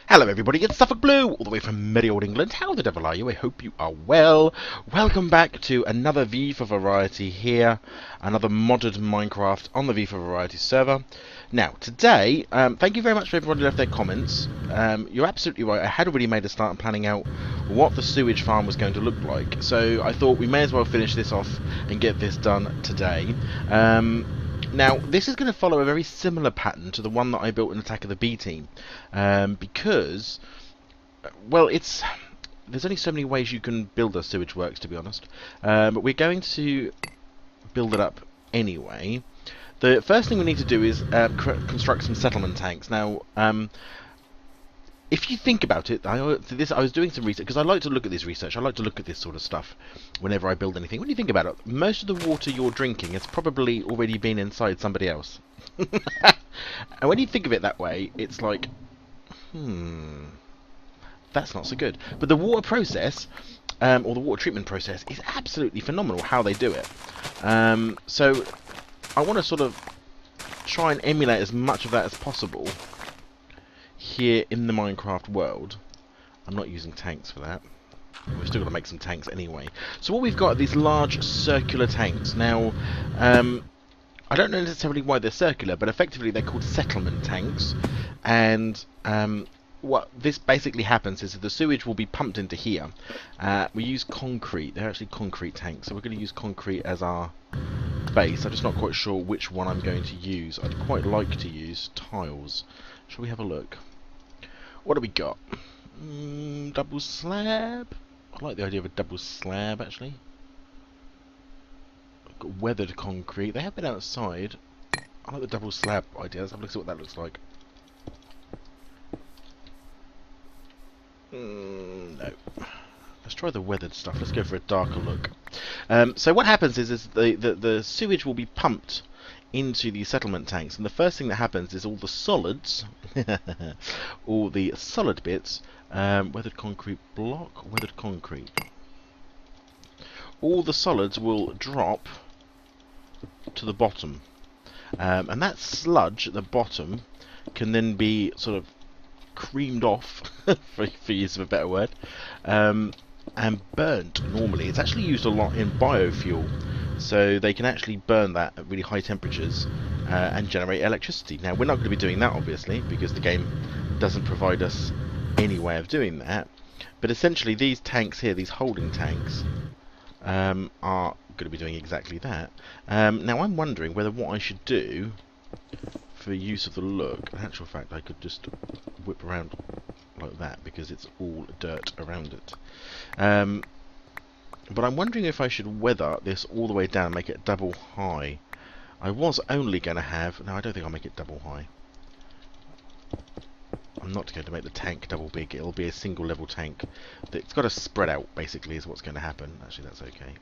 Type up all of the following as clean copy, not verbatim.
Hello everybody, it's Suffolk Blue, all the way from merry old England. How the devil are you? I hope you are well. Welcome back to another V for Variety here, another modded Minecraft on the V for Variety server. Now, today, thank you very much for everyone who left their comments. You're absolutely right, I had already made a start on planning out what the sewage farm was going to look like. So I thought we may as well finish this off and get this done today. Now, this is going to follow a very similar pattern to the one that I built in Attack of the B Team, because, well, there's only so many ways you can build a sewage works, to be honest, but we're going to build it up anyway. The first thing we need to do is construct some settlement tanks. Now, if you think about it, I was doing some research, because I like to look at this research, I like to look at this sort of stuff whenever I build anything. When you think about it, most of the water you're drinking has probably already been inside somebody else. And when you think of it that way, it's like, that's not so good. But the water process, or the water treatment process, is absolutely phenomenal how they do it. So I want to sort of try and emulate as much of that as possible here in the Minecraft world. I'm not using tanks for that. We're still going to make some tanks anyway. So what we've got are these large circular tanks. Now, I don't know necessarily why they're circular, but effectively they're called settlement tanks. And what this basically happens is that the sewage will be pumped into here. We use concrete. They're actually concrete tanks, so we're going to use concrete as our base. I'm just not quite sure which one I'm going to use. I'd quite like to use tiles. Shall we have a look? What do we got? Double slab. I like the idea of a double slab, actually. I've got weathered concrete. They have been outside. I like the double slab idea. Let's have a look at what that looks like. No. Let's try the weathered stuff. Let's go for a darker look. So what happens is the sewage will be pumped into these settlement tanks, and the first thing that happens is all the solids, all the solid bits, weathered concrete block, weathered concrete, all the solids will drop to the bottom, and that sludge at the bottom can then be sort of creamed off, for use of a better word, and burnt. Normally it's actually used a lot in biofuel, so they can actually burn that at really high temperatures and generate electricity. Now, we're not going to be doing that, obviously, because the game doesn't provide us any way of doing that. But essentially, these tanks here, these holding tanks, are going to be doing exactly that. Now, I'm wondering whether what I should do for use of the look, in actual fact, I could just whip around like that, because it's all dirt around it. But I'm wondering if I should weather this all the way down and make it double high. I was only going to have... No, I don't think I'll make it double high. I'm not going to make the tank double big. It'll be a single level tank. It's got to spread out, basically, is what's going to happen. Actually, that's okay.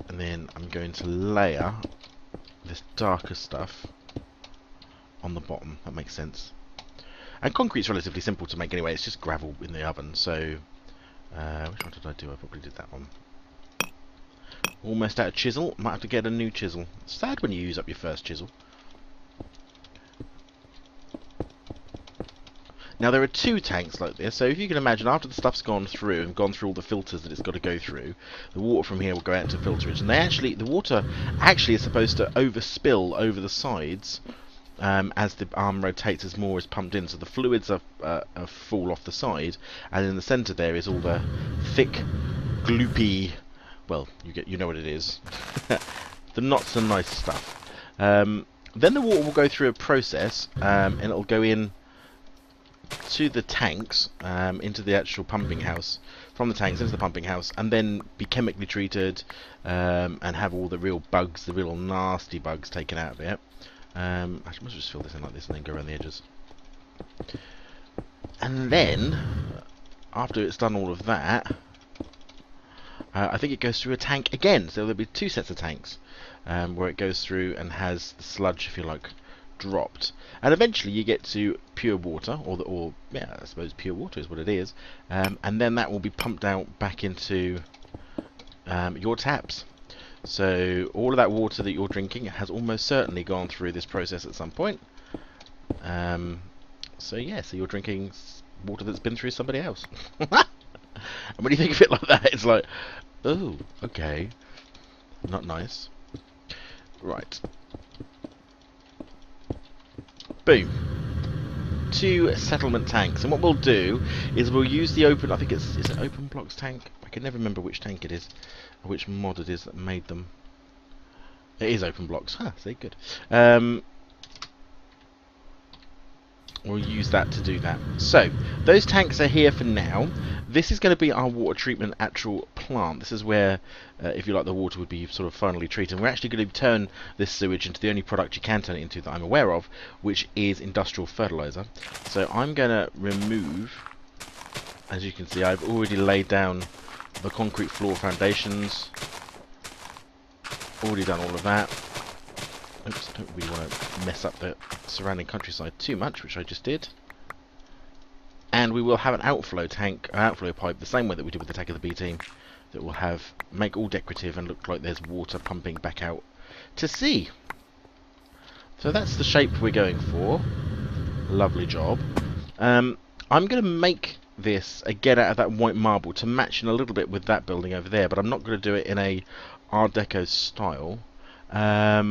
And then I'm going to layer this darker stuff on the bottom. That makes sense. And concrete's relatively simple to make anyway. It's just gravel in the oven, so... which one did I do? I probably did that one. Almost out of chisel. Might have to get a new chisel. It's sad when you use up your first chisel. Now, there are two tanks like this, so if you can imagine, after the stuff's gone through and gone through all the filters that it's got to go through, the water from here will go out into filterage, and the water actually is supposed to overspill over the sides as the arm rotates, as more is pumped in, so the fluids fall off the side, and in the centre there is all the thick, gloopy, well, you know what it is, the not so nice stuff. Then the water will go through a process, and it'll go in to the tanks, into the actual pumping house, from the tanks into the pumping house, and then be chemically treated, and have all the real bugs, the real nasty bugs, taken out of it. I must just fill this in like this and then go around the edges. And then, after it's done all of that, I think it goes through a tank again. So there'll be two sets of tanks, where it goes through and has the sludge, if you like, dropped. And eventually you get to pure water, or yeah, I suppose pure water is what it is. And then that will be pumped out back into your taps. So all of that water that you're drinking has almost certainly gone through this process at some point. So yeah, so you're drinking water that's been through somebody else. And when you think of it like that, it's like, oh, okay, not nice. Right. Boom. 2 settlement tanks, and what we'll do is we'll use the open. I think is it open blocks tank? I can never remember which tank it is, or which mod it is that made them. It is open blocks. Huh, see, good. We'll use that to do that. So, those tanks are here for now. This is going to be our water treatment actual plant. This is where, if you like, the water would be sort of finally treated. We're actually going to turn this sewage into the only product you can turn it into that I'm aware of, which is industrial fertilizer. So I'm going to remove, as you can see, I've already laid down the concrete floor foundations. Already done all of that. Oops, don't really want to mess up the surrounding countryside too much, which I just did. And we will have an outflow tank, an outflow pipe, the same way that we did with the tank of the B team, that will have make all decorative and look like there's water pumping back out to sea. So that's the shape we're going for. Lovely job. I'm going to make this again out of that white marble to match in a little bit with that building over there, but I'm not going to do it in a Art Deco style. Now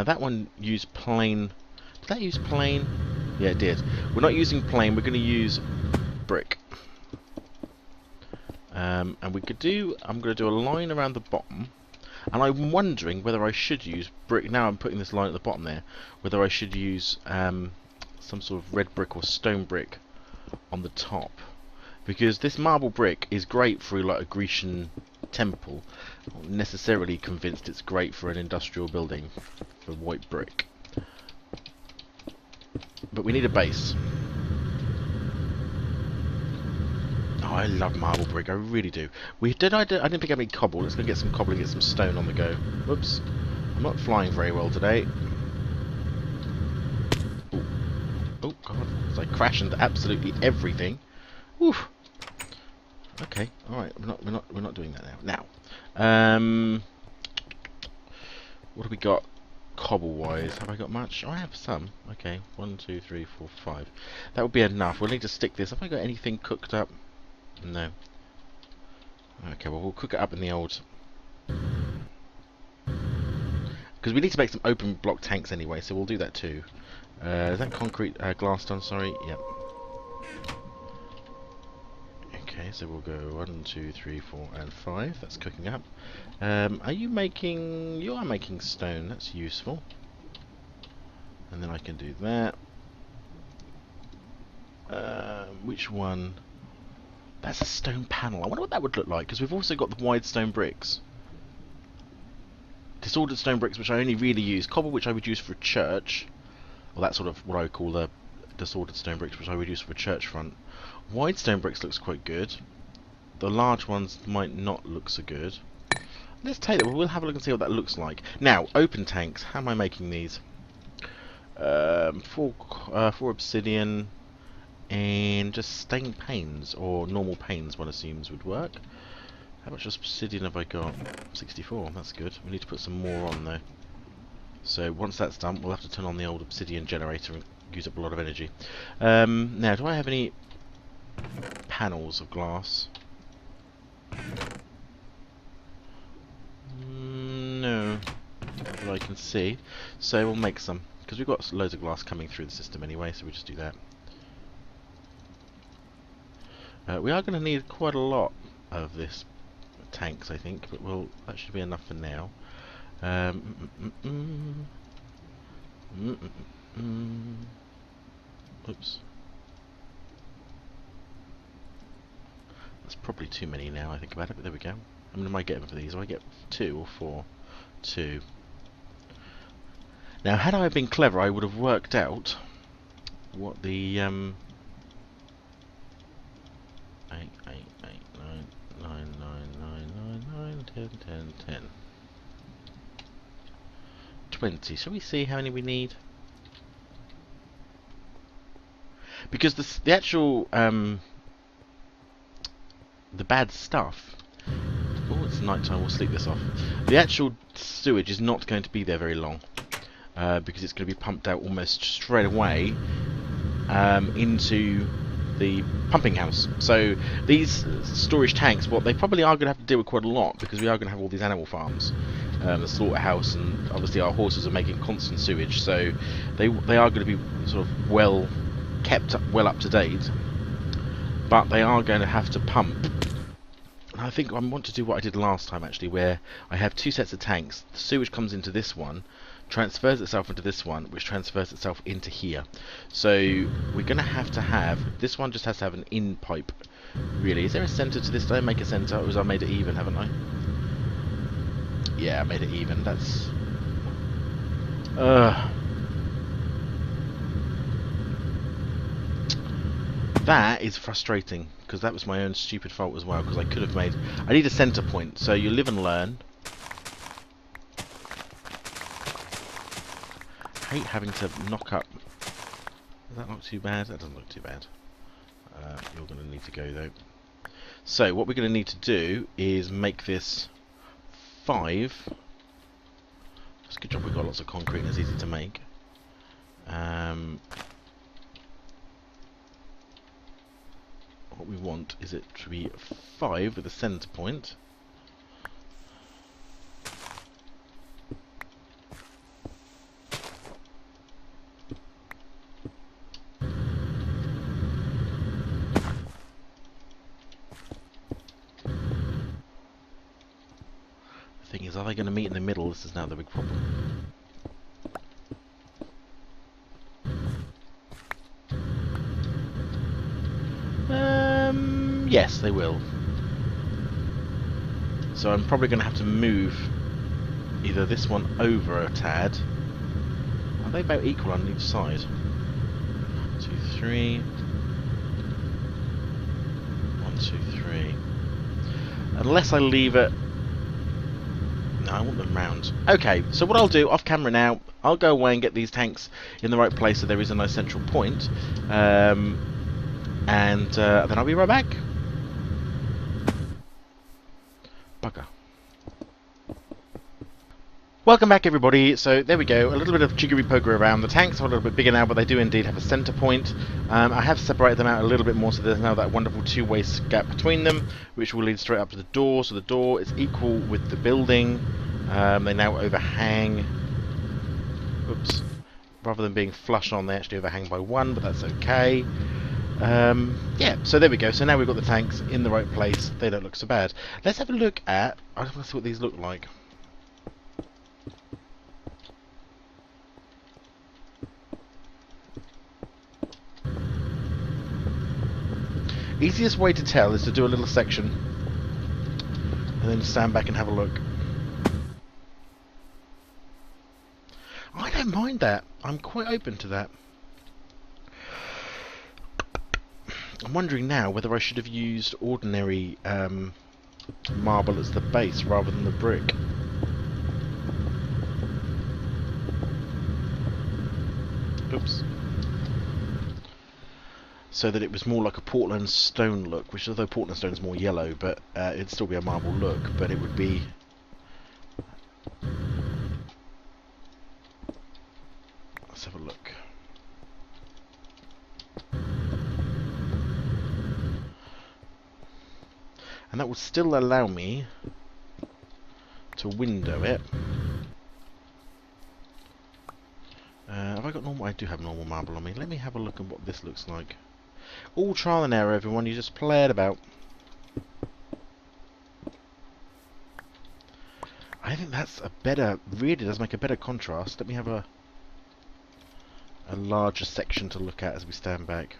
that one used plain. Did that use plain? Yeah, it did. We're not using plain. We're going to use brick. And we could do. I'm going to do a line around the bottom, and I'm wondering whether I should use brick. Now I'm putting this line at the bottom there. Whether I should use some sort of red brick or stone brick on the top, because this marble brick is great for like a Grecian temple. I'm not necessarily convinced it's great for an industrial building for white brick, but we need a base. Oh, I love marble brick, I really do. I didn't pick up any cobble. Let's go get some cobble and get some stone on the go. Whoops, I'm not flying very well today. Oh god, as I crash into absolutely everything. Oof. Okay, all right. We're not doing that now. Now, what have we got? Cobble wise, have I got much? Oh, I have some. Okay, 1, 2, 3, 4, 5. That would be enough. We'll need to stick this. Have I got anything cooked up? No. Okay, well we'll cook it up in the old. Because we need to make some open block tanks anyway, so we'll do that too. Is that concrete glass done? Sorry. Yep. Okay, so we'll go 1, 2, 3, 4, and 5. That's cooking up. Are you making... You are making stone. That's useful. And then I can do that. Which one? That's a stone panel. I wonder what that would look like, because we've also got the wide stone bricks. Disordered stone bricks, which I only really use. Cobble, which I would use for a church. Well, that's sort of what I would call the disordered stone bricks, which I would use for a church front. Wide stone bricks looks quite good. The large ones might not look so good. Let's take that. We'll have a look and see what that looks like. Now, open tanks. How am I making these? 4 obsidian and just stained panes, or normal panes, one assumes would work. How much obsidian have I got? 64. That's good. We need to put some more on though. So once that's done, we'll have to turn on the old obsidian generator and use up a lot of energy. Now, do I have any panels of glass? No, not that I can see. So we'll make some, because we've got loads of glass coming through the system anyway, so we'll just do that. We are going to need quite a lot of this tanks, I think, but that should be enough for now. Oops. That's probably too many now, I think about it, but there we go. How many am I getting for these? Do I get 2 or 4? 2. Now, had I been clever, I would have worked out what the 8, 8, 8, 9, 9, 9, 9, 9, 10, 10, 10. 20. Shall we see how many we need? Because the actual the bad stuff. Oh, it's night time. We'll sleep this off. The actual sewage is not going to be there very long. because it's going to be pumped out almost straight away into the pumping house. So these storage tanks, what they probably are going to have to deal with quite a lot, because we are going to have all these animal farms, the slaughterhouse, and obviously our horses are making constant sewage, so they are going to be sort of well kept up, well up to date, but they are going to have to pump. And I think I want to do what I did last time actually, where I have two sets of tanks. The sewage comes into this one, transfers itself into this one, which transfers itself into here. So we're going to have this one just has to have an in pipe, really. Is there a centre to this? Did I make a centre, or was I made it even, haven't I? Yeah, I made it even. That's that is frustrating, because that was my own stupid fault as well, because I could have made... I need a centre point, so you live and learn. I hate having to knock up... Does that look too bad? That doesn't look too bad. You're going to need to go though. So what we're going to need to do is make this 5. It's a good job we've got lots of concrete and it's easy to make. What we want is it to be 5 with a centre point. The thing is, are they going to meet in the middle? This is now the big problem. Yes, they will. So I'm probably going to have to move either this one over a tad. Are they about equal on each side? 2, 3. 1, 2, 3. Unless I leave it... No, I want them round. Okay, so what I'll do off camera now, I'll go away and get these tanks in the right place so there is a nice central point. And then I'll be right back. Bugger. Welcome back everybody. So there we go, a little bit of jiggery poker around. The tanks are a little bit bigger now, but they do indeed have a centre point. I have separated them out a little bit more, so there's now that wonderful two-way gap between them, which will lead straight up to the door. So the door is equal with the building. They now overhang. Oops. Rather than being flush on, they actually overhang by 1, but that's okay. Yeah, so there we go. So now we've got the tanks in the right place. They don't look so bad. Let's have a look at... I just want to see what these look like. Easiest way to tell is to do a little section and then stand back and have a look. I don't mind that. I'm quite open to that. I'm wondering now whether I should have used ordinary marble as the base rather than the brick. Oops. So that it was more like a Portland stone look, which although Portland stone is more yellow, but it'd still be a marble look, but it would be... Let's have a look. And that would still allow me to window it. Have I got normal? I do have normal marble on me. Let me have a look at what this looks like. All trial and error, everyone. You just play it about. I think that's a better, really does make a better contrast. Let me have a larger section to look at as we stand back.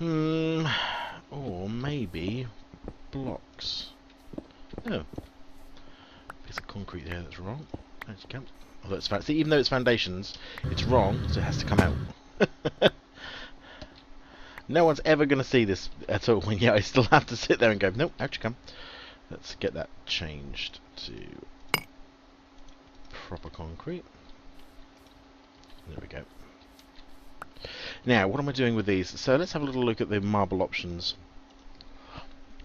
Or maybe blocks. Oh, piece of concrete there that's wrong. There you go. Although it's see, even though it's foundations, it's wrong, so it has to come out. No one's ever going to see this at all, and yet I still have to sit there and go, nope, out you come. Let's get that changed to proper concrete. There we go. Now, what am I doing with these? So let's have a little look at the marble options.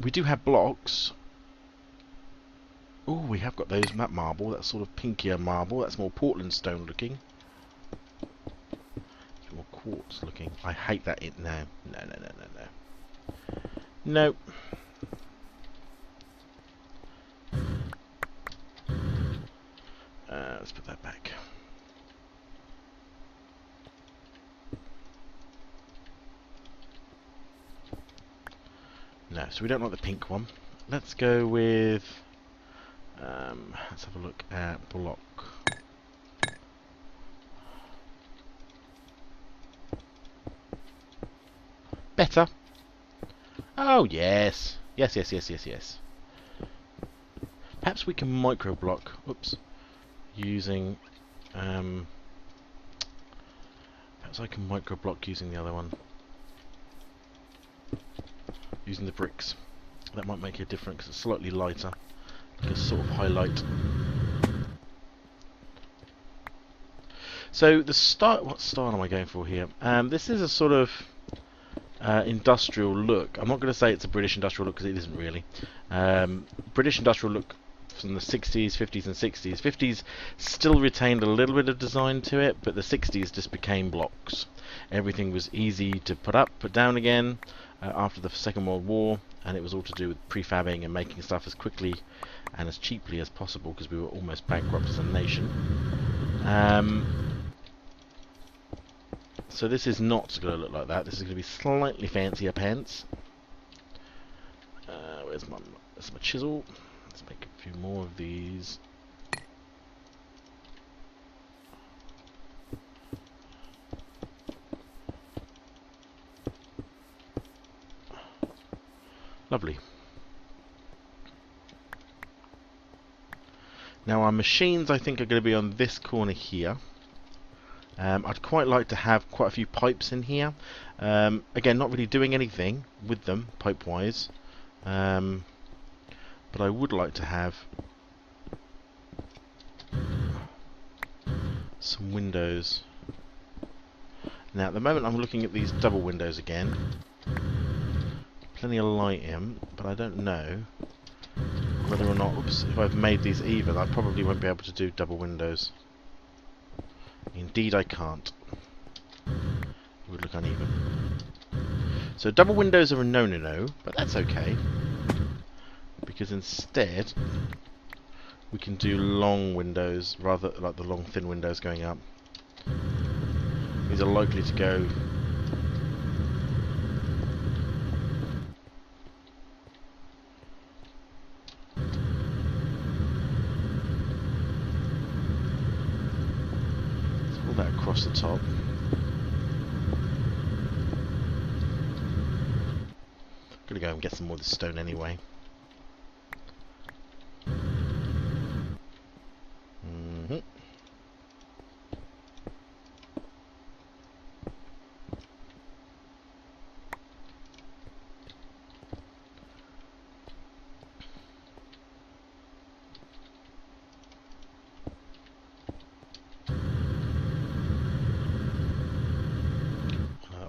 We do have blocks. Oh, we have got that marble. That's sort of pinkier marble. That's more Portland stone looking. It's more quartz looking. I hate that. No. No. Let's put that back. No, so we don't like the pink one. Let's go with... let's have a look at block. Better. Oh, yes. Yes. Perhaps we can micro block. Oops. Using... perhaps I can micro block using the other one. Using the bricks. That might make a difference because it's slightly lighter. Just sort of highlight. So the style, what style am I going for here? This is a sort of industrial look. I'm not going to say it's a British industrial look because it isn't really. British industrial look from the 60s, 50s and 60s. 50s still retained a little bit of design to it, but the 60s just became blocks. Everything was easy to put up, put down again after the Second World War, and it was all to do with prefabbing and making stuff as quickly and as cheaply as possible because we were almost bankrupt as a nation. So this is not going to look like that. This is going to be slightly fancier pants. Where's my chisel? Let's make a few more of these. Lovely. Now our machines I think are going to be on this corner here. I'd quite like to have quite a few pipes in here. Again, not really doing anything with them pipe wise, but I would like to have some windows. Now at the moment I'm looking at these double windows again. Plenty of light in, but I don't know whether or not, oops, if I've made these even, I probably won't be able to do double windows. Indeed I can't. It would look uneven. So double windows are a no-no-no, but that's okay. Because instead, we can do long windows, rather like the long thin windows going up. These are likely to go... that across the top. Gonna go and get some more of this stone anyway.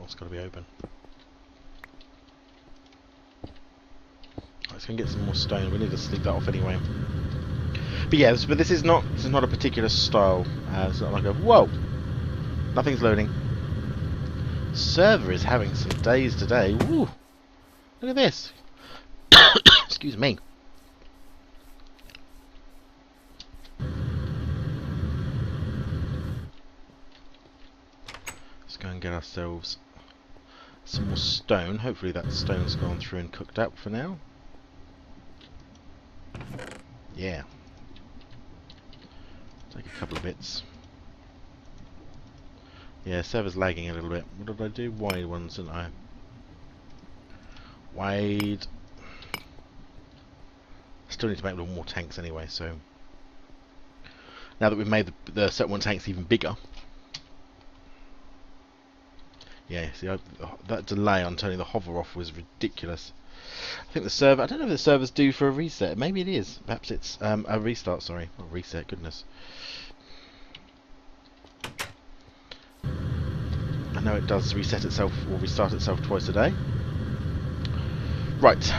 It's got to be open. Let's go and get some more stone. We need to sleep that off anyway. But yeah, but this is not a particular style. It's not like a whoa. Nothing's loading. Server is having some days today. Woo! Look at this. Excuse me. Let's go and get ourselves some more stone. Hopefully that stone's gone through and cooked up for now. Yeah. Take a couple of bits. Yeah, server's lagging a little bit. What did I do? Wide ones, didn't I? Wide. Still need to make a little more tanks anyway, so... Now that we've made the set one tanks even bigger. Yeah, see, that delay on turning the hover off was ridiculous. I think the server, I don't know if the server's due for a reset. Maybe it is. Perhaps it's a restart, sorry. Not a reset, goodness. I know it does reset itself or restart itself twice a day. Right.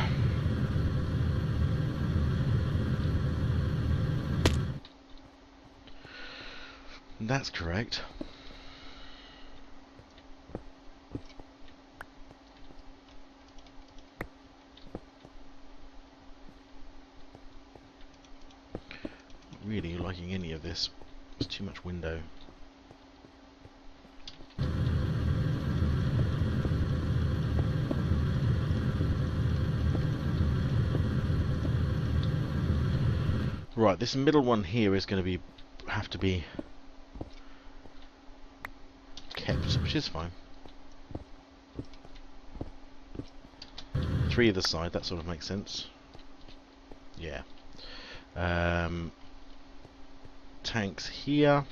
That's correct. Not really liking any of this. It's too much window. Right, this middle one here is going to have to be kept, which is fine. 3 either side, that sort of makes sense. Yeah. Tanks here.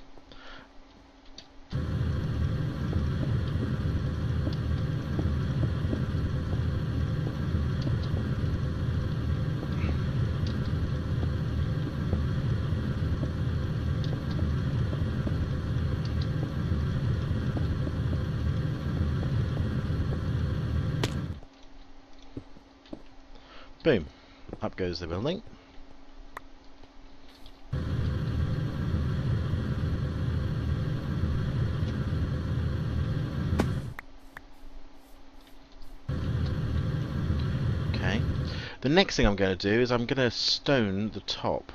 Boom. Up goes the building. Okay. The next thing I'm going to do is I'm going to stone the top.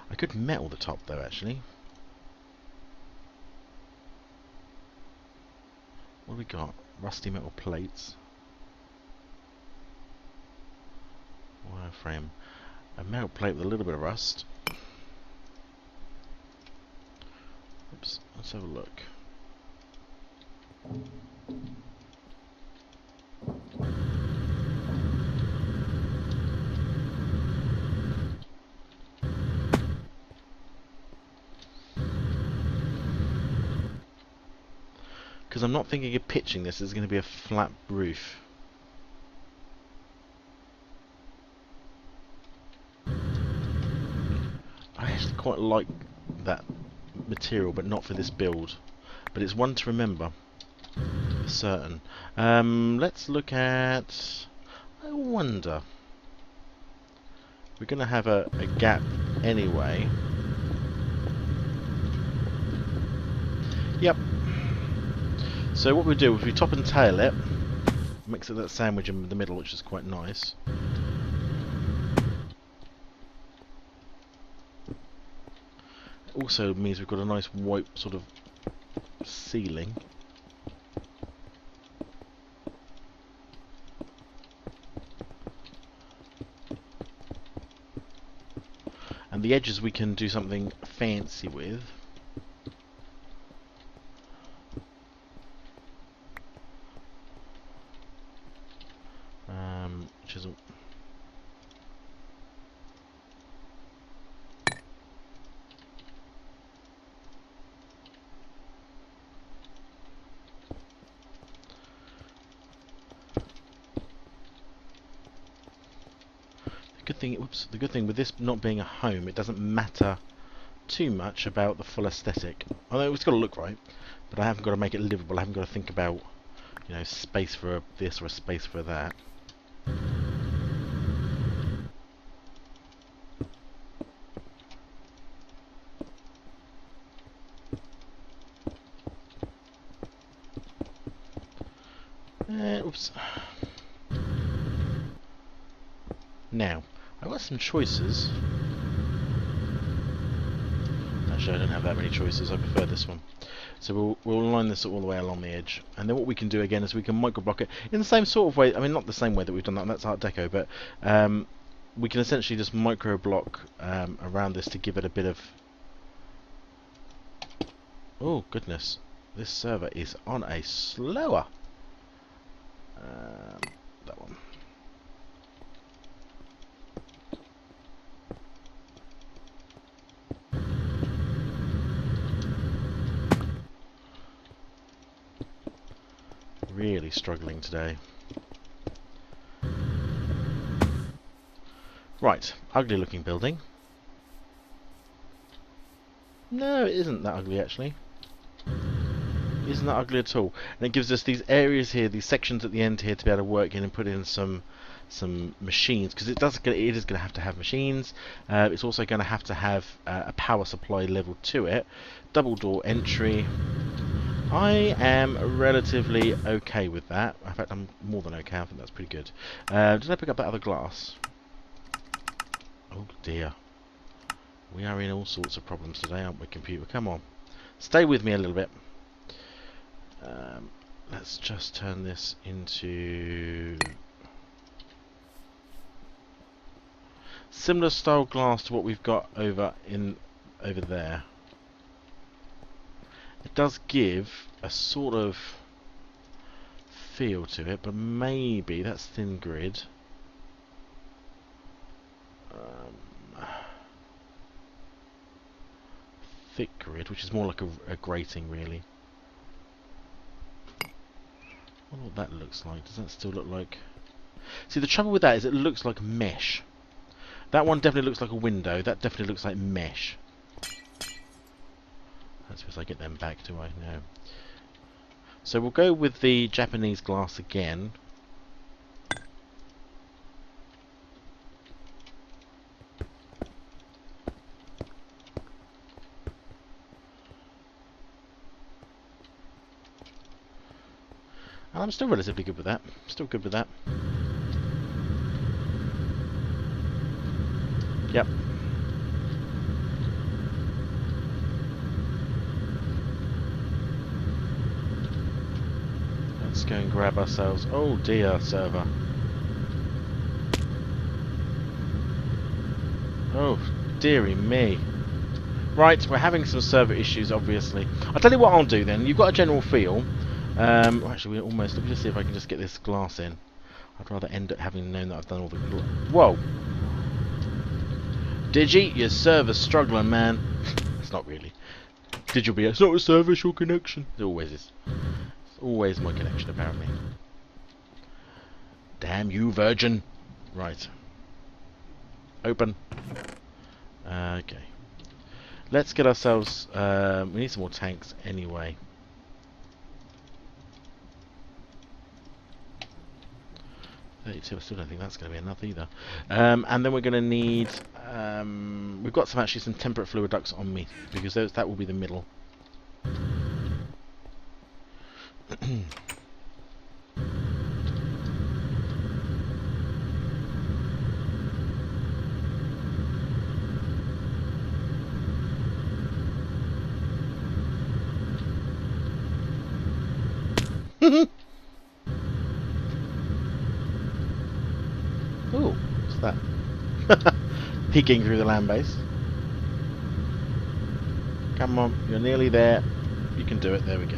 I could metal the top though, actually. What do we got? Rusty metal plates. Wireframe. A metal plate with a little bit of rust. Oops, let's have a look. Because I'm not thinking of pitching this, it's going to be a flat roof. I actually quite like that material, but not for this build. But it's one to remember, for certain. Let's look at... I wonder... We're going to have a gap anyway. Yep. So what we do is we top and tail it, mix it that sandwich in the middle, which is quite nice. Also means we've got a nice white sort of ceiling. And the edges we can do something fancy with. Chisel. The good thing with this not being a home, it doesn't matter too much about the full aesthetic. Although it's got to look right, but I haven't got to make it livable. I haven't got to think about, you know, space for this or a space for that. Oops. Now, I've got some choices. Actually, I don't have that many choices. I prefer this one. So we'll line this all the way along the edge, and then what we can do again is we can micro-block it in the same sort of way. I mean, not the same way that we've done that. That's Art Deco, but we can essentially just micro-block around this to give it a bit of. Oh goodness, this server is on a slower. That one. Really struggling today. Right, ugly looking building. No, it isn't that ugly actually. It isn't that ugly at all. And it gives us these areas here, these sections at the end here to be able to work in and put in some some machines, because it is going to have machines. It's also going to have a power supply level to it. Double door entry. I am relatively okay with that. In fact, I'm more than okay. I think that's pretty good. Did I pick up that other glass? Oh dear. We are in all sorts of problems today, aren't we, computer? Come on. Stay with me a little bit. Let's just turn this into similar style glass to what we've got over there. It does give a sort of feel to it, but maybe that's thin grid. Thick grid, which is more like a grating, really. I wonder what that looks like. Does that still look like... See, the trouble with that is it looks like mesh. That one definitely looks like a window. That definitely looks like mesh. I suppose I get them back, do I? No. So we'll go with the Japanese glass again. And I'm still relatively good with that. Still good with that. Yep. Let's go and grab ourselves... Oh dear, server. Oh, dearie me. Right, we're having some server issues, obviously. I'll tell you what I'll do then. You've got a general feel. Actually, we're almost... Let me just see if I can just get this glass in. I'd rather end up having known that I've done all the... Whoa! Digi, your server's struggling, man. It's not really. Digi'll be... It's not a server, it's your connection. It always is. It's always my connection, apparently. Damn you, virgin. Right. Open. Okay. Let's get ourselves... we need some more tanks anyway. I still don't think that's going to be enough either. And then we're going to need... we've got actually some temperate fluid ducts on me, because that will be the middle. Ooh, what's that? Peeking through the land base. Come on, you're nearly there. You can do it. There we go.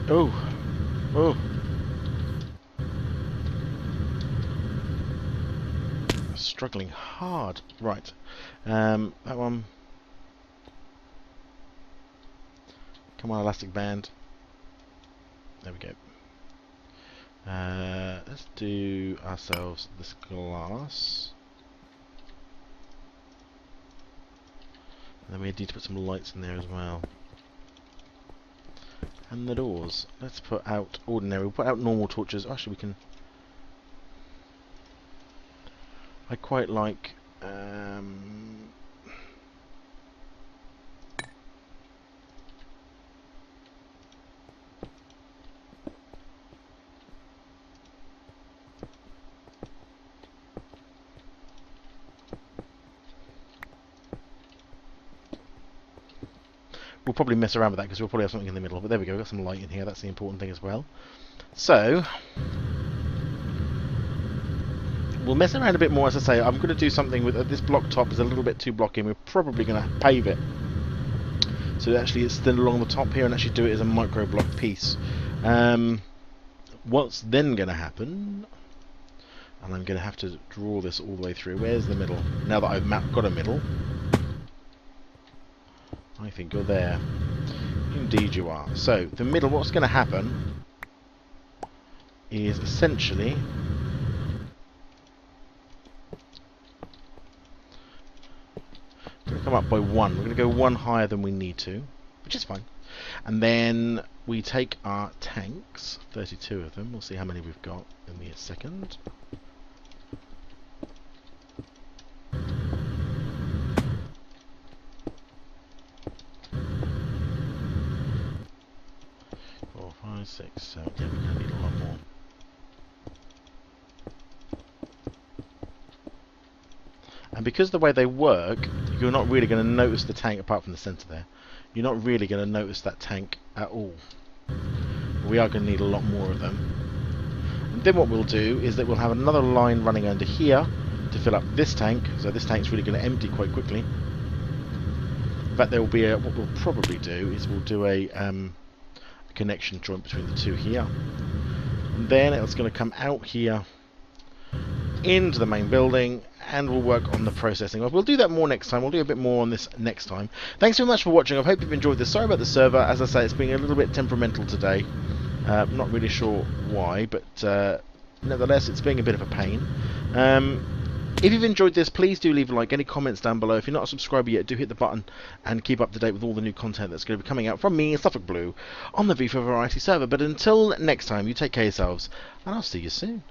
Oh. Oh. Struggling hard. Right. That one. Come on, elastic band. There we go. Let's do ourselves this glass. And then we need to put some lights in there as well. And the doors. Let's put out ordinary. We'll put out normal torches. Actually, we can... I quite like... We'll probably mess around with that because we'll probably have something in the middle. But there we go, we've got some light in here. That's the important thing as well. So, we'll mess around a bit more. As I say, I'm going to do something with this block top is a little bit too blocky. We're probably going to pave it. So actually it's thin along the top here and actually do it as a micro block piece. What's then going to happen... And I'm going to have to draw this all the way through. Where's the middle? Now that I've got a middle... I think you're there. Indeed you are. So, the middle, what's going to happen is essentially... going to come up by 1. We're going to go 1 higher than we need to, which is fine. And then we take our tanks, 32 of them. We'll see how many we've got in a second. Four, 5, 6, 7. Yeah, we're going to need a lot more. And because the way they work, you're not really going to notice the tank apart from the centre there. You're not really going to notice that tank at all. We are going to need a lot more of them. And then what we'll do is that we'll have another line running under here to fill up this tank. So this tank's really going to empty quite quickly. In fact, there will be a, what we'll probably do is we'll do a connection joint between the two here. And then it's going to come out here into the main building, and we'll work on the processing. We'll do that more next time. We'll do a bit more on this next time. Thanks so much for watching. I hope you've enjoyed this. Sorry about the server. As I say, it's been a little bit temperamental today. Not really sure why, but nevertheless, it's being a bit of a pain. If you've enjoyed this, please do leave a like. Any comments down below. If you're not a subscriber yet, do hit the button and keep up to date with all the new content that's going to be coming out from me, Suffolk Blue, on the V for Variety server. But until next time, you take care of yourselves, and I'll see you soon.